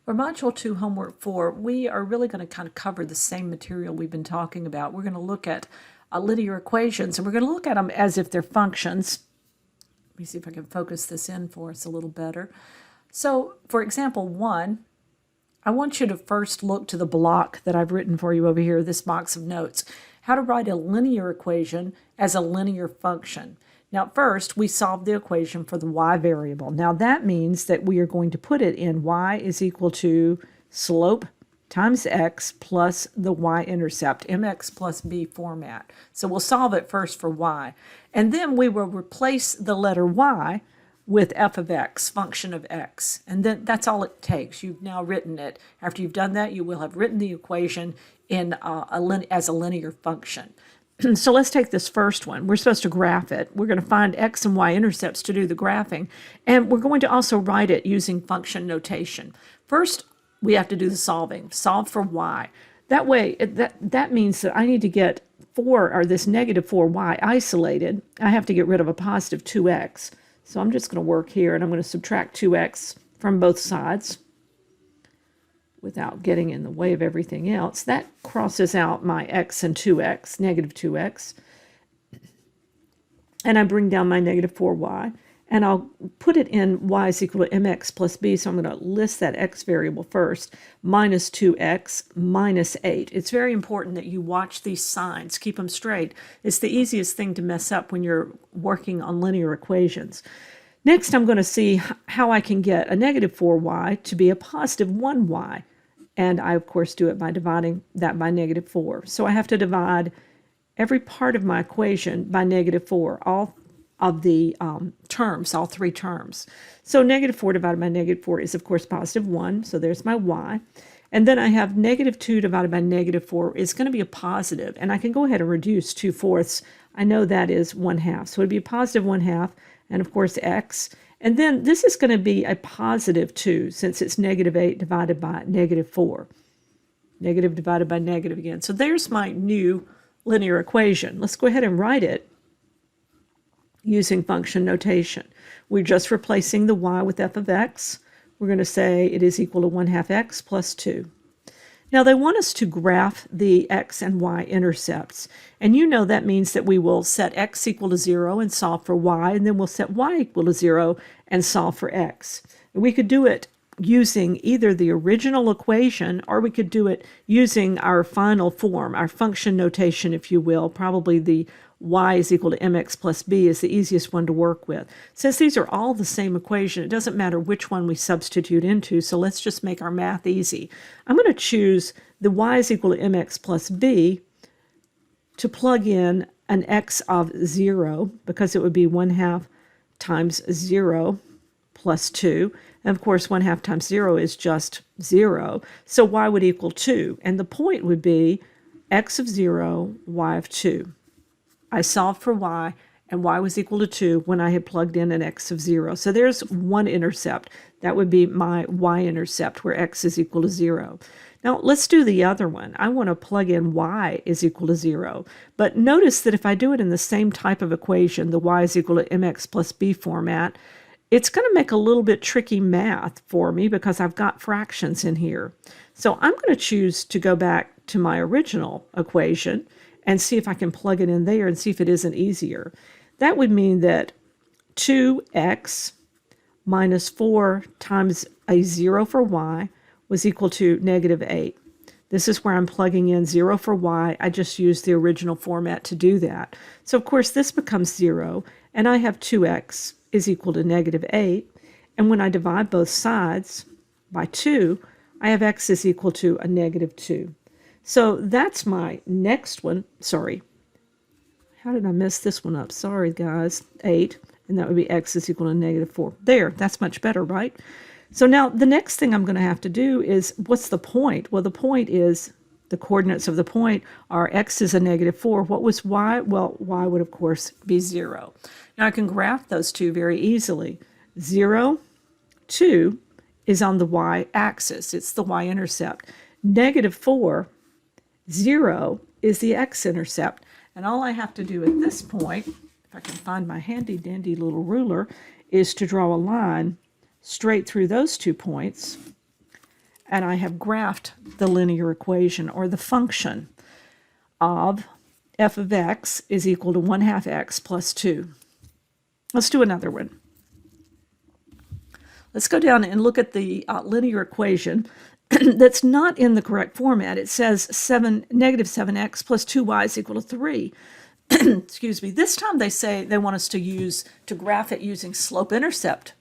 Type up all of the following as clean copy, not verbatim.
For Module 2 Homework 4, we are really going to kind of cover the same material we've been talking about. We're going to look at linear equations, and we're going to look at them as if they're functions. Let me see if I can focus this in for us a little better. So, for example 1, I want you to first look to the block that I've written for you over here, this box of notes. How to write a linear equation as a linear function. Now, first, we solved the equation for the y variable. Now, that means that we are going to put it in y is equal to slope times x plus the y-intercept, mx plus b format. So we'll solve it first for y. And then we will replace the letter y with f of x, function of x. And then that's all it takes. You've now written it. After you've done that, you will have written the equation in as a linear function. So let's take this first one. We're supposed to graph it. We're going to find x and y intercepts to do the graphing. And we're going to also write it using function notation. First, we have to do the solving. Solve for y. That way, that means that I need to get 4, or this negative 4y isolated. I have to get rid of a positive 2x. So I'm just going to work here, and I'm going to subtract 2x from both sides without getting in the way of everything else. That crosses out my x and 2x, negative 2x. And I bring down my negative 4y. And I'll put it in y is equal to mx plus b, so I'm going to list that x variable first, minus 2x minus 8. It's very important that you watch these signs, keep them straight. It's the easiest thing to mess up when you're working on linear equations. Next, I'm going to see how I can get a negative 4y to be a positive 1y. And I, of course, do it by dividing that by negative 4. So I have to divide every part of my equation by negative 4, all of the terms, all 3 terms. So negative 4 divided by negative 4 is, of course, positive 1. So there's my y. And then I have negative 2 divided by negative 4 is going to be a positive. And I can go ahead and reduce 2/4. I know that is 1/2. So it would be a positive 1/2. And, of course, x. And then this is going to be a positive 2, since it's negative 8 divided by negative 4. Negative divided by negative again. So there's my new linear equation. Let's go ahead and write it using function notation. We're just replacing the y with f of x. We're going to say it is equal to 1/2 x plus 2. Now, they want us to graph the x and y intercepts. And you know that means that we will set x equal to 0 and solve for y, and then we'll set y equal to 0 and solve for x. And we could do it using either the original equation, or we could do it using our final form, our function notation, if you will. Probably the y is equal to mx plus b is the easiest one to work with. Since these are all the same equation, it doesn't matter which one we substitute into, so let's just make our math easy. I'm going to choose the y is equal to mx plus b to plug in an x of 0, because it would be 1/2 times 0 plus 2. And of course, 1/2 times 0 is just 0. So y would equal 2. And the point would be x of 0, y of 2. I solved for y, and y was equal to 2 when I had plugged in an x of 0. So there's one intercept. That would be my y-intercept, where x is equal to 0. Now, let's do the other one. I want to plug in y is equal to 0. But notice that if I do it in the same type of equation, the y is equal to mx plus b format, it's going to make a little bit tricky math for me because I've got fractions in here. So I'm going to choose to go back to my original equation and see if I can plug it in there and see if it isn't easier. That would mean that 2x minus 4 times a 0 for y was equal to negative 8. This is where I'm plugging in 0 for y. I just used the original format to do that. So, of course, this becomes 0, and I have 2x is equal to negative 8. And when I divide both sides by 2, I have x is equal to a negative 2. So that's my next one. Sorry. How did I mess this one up? Sorry, guys. 8. And that would be x is equal to negative 4. There. That's much better, right? So now the next thing I'm going to have to do is, what's the point? Well, the point is, the coordinates of the point are x is a negative 4. What was y? Well, y would, of course, be 0. Now I can graph those two very easily. 0, 2 is on the y-axis. It's the y-intercept. Negative 4, 0 is the x-intercept. And all I have to do at this point, if I can find my handy-dandy little ruler, is to draw a line straight through those 2 points and I have graphed the linear equation, or the function of f of x is equal to 1/2 x plus 2. Let's do another one. Let's go down and look at the linear equation that's not in the correct format. It says negative 7x plus 2y is equal to 3. Excuse me. This time they say they want us to graph it using slope-intercept.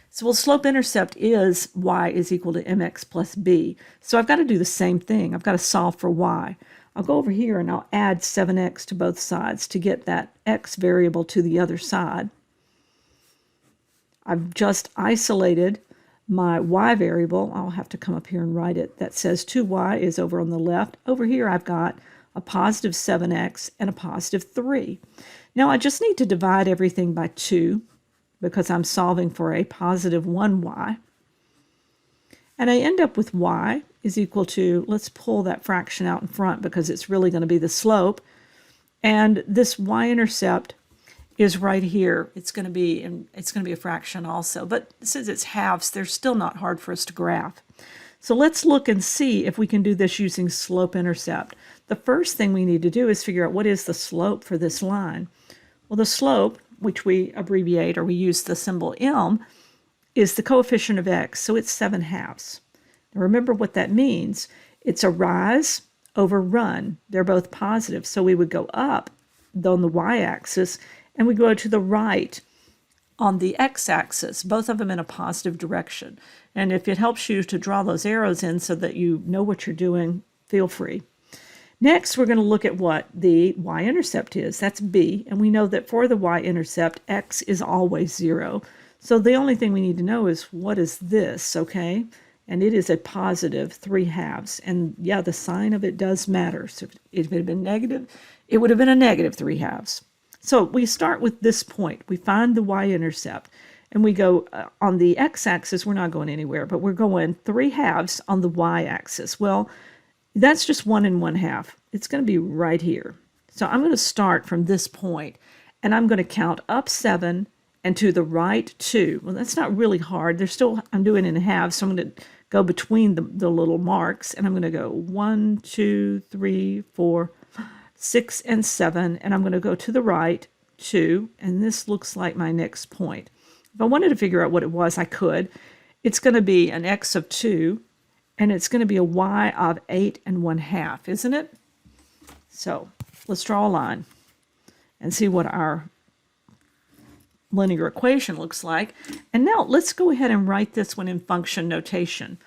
So, well, slope-intercept is y is equal to mx plus b. So I've got to do the same thing. I've got to solve for y. I'll go over here and I'll add 7x to both sides to get that x variable to the other side. I've just isolated my y variable. I'll have to come up here and write it. That says 2y is over on the left. Over here I've got a positive 7x and a positive 3. Now I just need to divide everything by 2 because I'm solving for a positive 1y. And I end up with y is equal to, let's pull that fraction out in front because it's really going to be the slope. And this y-intercept is right here. It's going to be a fraction also. But since it's halves, they're still not hard for us to graph. So let's look and see if we can do this using slope-intercept. The first thing we need to do is figure out what is the slope for this line. Well, the slope, which we abbreviate or we use the symbol m, is the coefficient of x, so it's 7/2. Now remember what that means. It's a rise over run. They're both positive, so we would go up on the y-axis and we go to the right on the x-axis, both of them in a positive direction. And if it helps you to draw those arrows in so that you know what you're doing, feel free. Next, we're going to look at what the y-intercept is. That's b, and we know that for the y-intercept, x is always 0. So the only thing we need to know is what is this, okay? And it is a positive 3/2. And yeah, the sign of it does matter. So if it had been negative, it would have been a negative 3/2. So we start with this point. We find the y-intercept, and we go on the x-axis. We're not going anywhere, but we're going 3/2 on the y-axis. Well, that's just 1 1/2. It's going to be right here. So I'm going to start from this point, and I'm going to count up 7 and to the right 2. Well, that's not really hard. I'm doing it in halves, so I'm going to go between the little marks, and I'm going to go 1, 2, 3, 4, 6, and 7, and I'm going to go to the right 2, and this looks like my next point. If I wanted to figure out what it was, I could. It's going to be an x of 2, and it's going to be a y of 8 1/2, isn't it? So let's draw a line and see what our linear equation looks like. And now let's go ahead and write this one in function notation.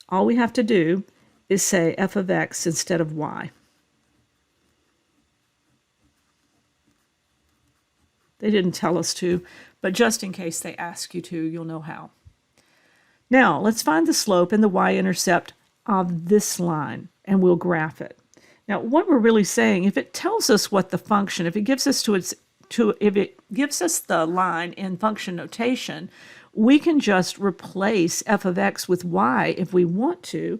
All we have to do is say f of x instead of y. They didn't tell us to, but just in case they ask you to, you'll know how. Now, let's find the slope and the y-intercept of this line, and we'll graph it. Now, what we're really saying, if it tells us what the function, if it gives us if it gives us the line in function notation, we can just replace f of x with y if we want to,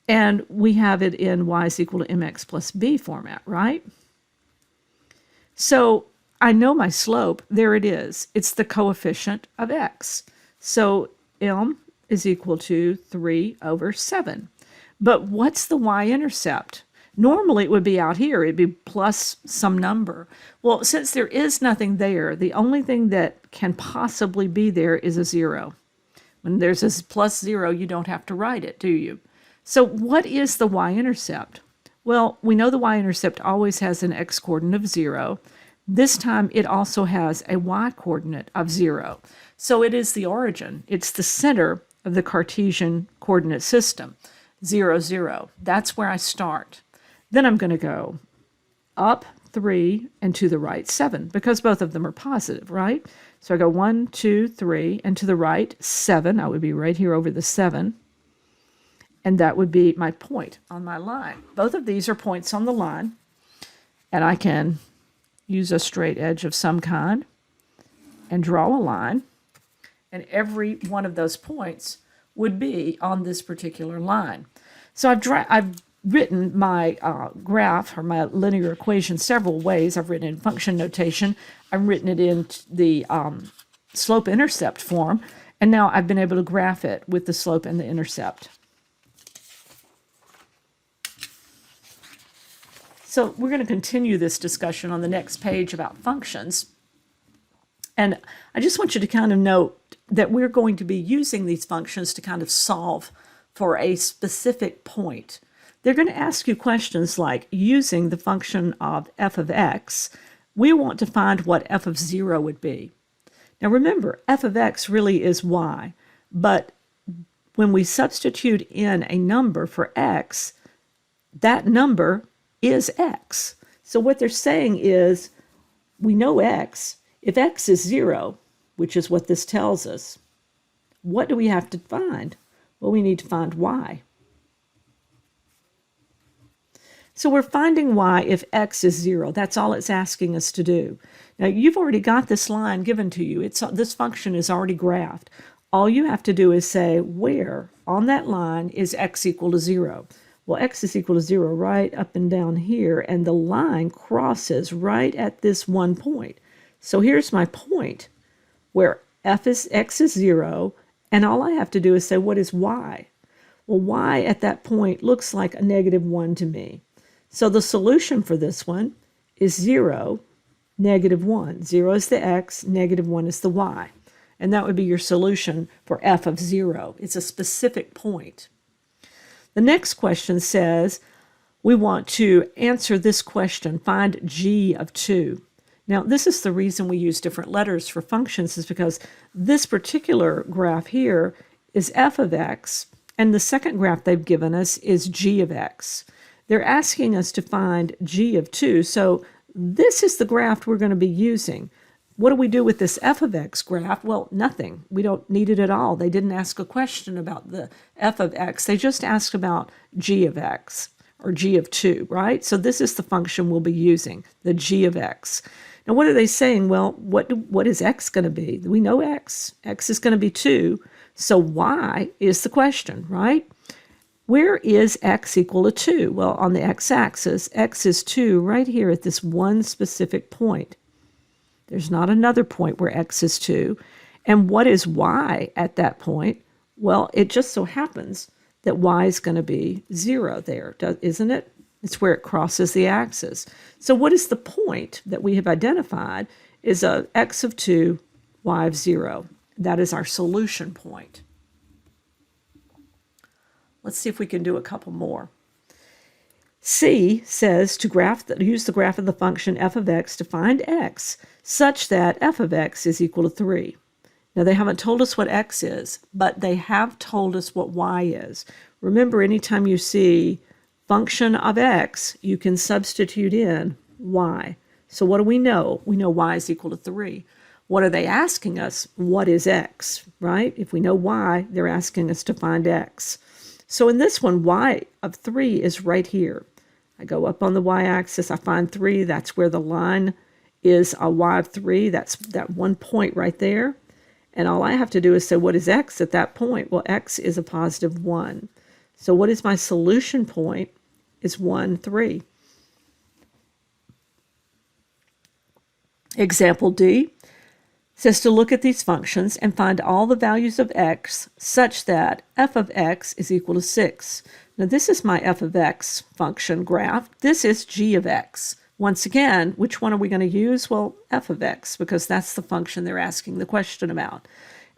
and we have it in y is equal to mx plus b format, right? So I know my slope. There it is. It's the coefficient of x. So m is equal to 3/7. But what's the y-intercept? Normally it would be out here. It'd be plus some number. Well, since there is nothing there, the only thing that can possibly be there is a 0. When there's this plus 0, you don't have to write it, do you? So what is the y-intercept? Well, we know the y-intercept always has an x-coordinate of 0. This time it also has a y-coordinate of 0. So it is the origin. It's the center of the Cartesian coordinate system, 0, 0. That's where I start. Then I'm going to go up 3 and to the right 7, because both of them are positive, right? So I go 1, 2, 3, and to the right 7. I would be right here over the 7. And that would be my point on my line. Both of these are points on the line, and I can use a straight edge of some kind and draw a line, and every one of those points would be on this particular line. So I've written my graph or my linear equation several ways. I've written it in function notation. I've written it in the slope-intercept form, and now I've been able to graph it with the slope and the intercept. So we're going to continue this discussion on the next page about functions. And I just want you to kind of note that we're going to be using these functions to kind of solve for a specific point. They're going to ask you questions like, using the function of f of x, we want to find what f of 0 would be. Now remember, f of x really is y, but when we substitute in a number for x, that number is x. So what they're saying is, we know x. If x is 0, which is what this tells us, what do we have to find? Well, we need to find y. So we're finding y if x is 0. That's all it's asking us to do. Now, you've already got this line given to you. This function is already graphed. All you have to do is say, where on that line is x equal to 0? Well, x is equal to 0 right up and down here, and the line crosses right at this one point. So here's my point where x is 0, and all I have to do is say, what is y? Well, y at that point looks like a -1 to me. So the solution for this one is 0, -1. 0 is the x, -1 is the y. And that would be your solution for f of 0. It's a specific point. The next question says, we want to answer this question, find g of 2. Now, this is the reason we use different letters for functions, is because this particular graph here is f of x, and the second graph they've given us is g of x. They're asking us to find g of 2, so this is the graph we're going to be using. What do we do with this f of x graph? Well, nothing. We don't need it at all. They didn't ask a question about the f of x. They just asked about g of x, or g of 2, right? So this is the function we'll be using, the g of x. Now, what are they saying? Well, what is x going to be? We know x. X is going to be 2. So y is the question, right? Where is x equal to 2? Well, on the x-axis, x is 2 right here at this one specific point. There's not another point where x is 2. And what is y at that point? Well, it just so happens that y is going to be 0 there, isn't it? It's where it crosses the axis. So what is the point that we have identified is a x of 2, y of 0. That is our solution point. Let's see if we can do a couple more. C says to use the graph of the function f of x to find x such that f of x is equal to 3. Now, they haven't told us what x is, but they have told us what y is. Remember, anytime you see function of x, you can substitute in y. So what do we know? We know y is equal to 3. What are they asking us? What is x, right? If we know y, they're asking us to find x. So in this one, y of 3 is right here. I go up on the y-axis, I find 3. That's where the line is a y of 3. That's that one point right there. And all I have to do is say, what is x at that point? Well, x is a positive 1. So what is my solution point? Is 1, 3. Example D says to look at these functions and find all the values of x such that f of x is equal to 6. Now, this is my f of x function graph. This is g of x. Once again, which one are we going to use? Well, f of x, because that's the function they're asking the question about.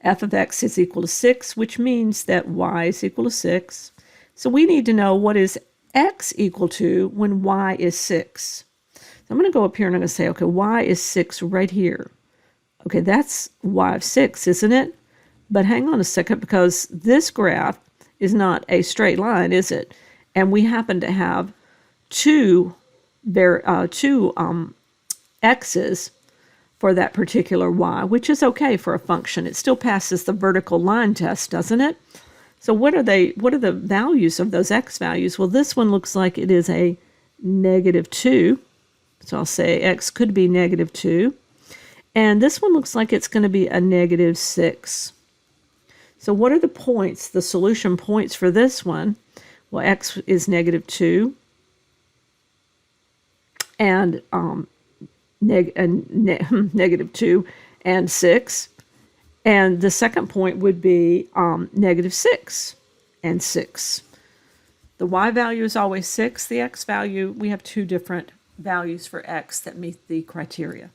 F of x is equal to 6, which means that y is equal to 6. So we need to know what is x equal to when y is 6. So I'm going to go up here and I'm going to say, okay, y is 6 right here. Okay, that's y of 6, isn't it? But hang on a second, because this graph is not a straight line, is it? And we happen to have two x's for that particular y, which is okay for a function. It still passes the vertical line test, doesn't it? So what are the values of those x values? Well, this one looks like it is a -2. So I'll say x could be -2. And this one looks like it's going to be a -6. So what are the points, the solution points for this one? Well, x is -2. And -2 and 6. And the second point would be -6 and 6. The y value is always 6. The x value, we have two different values for x that meet the criteria.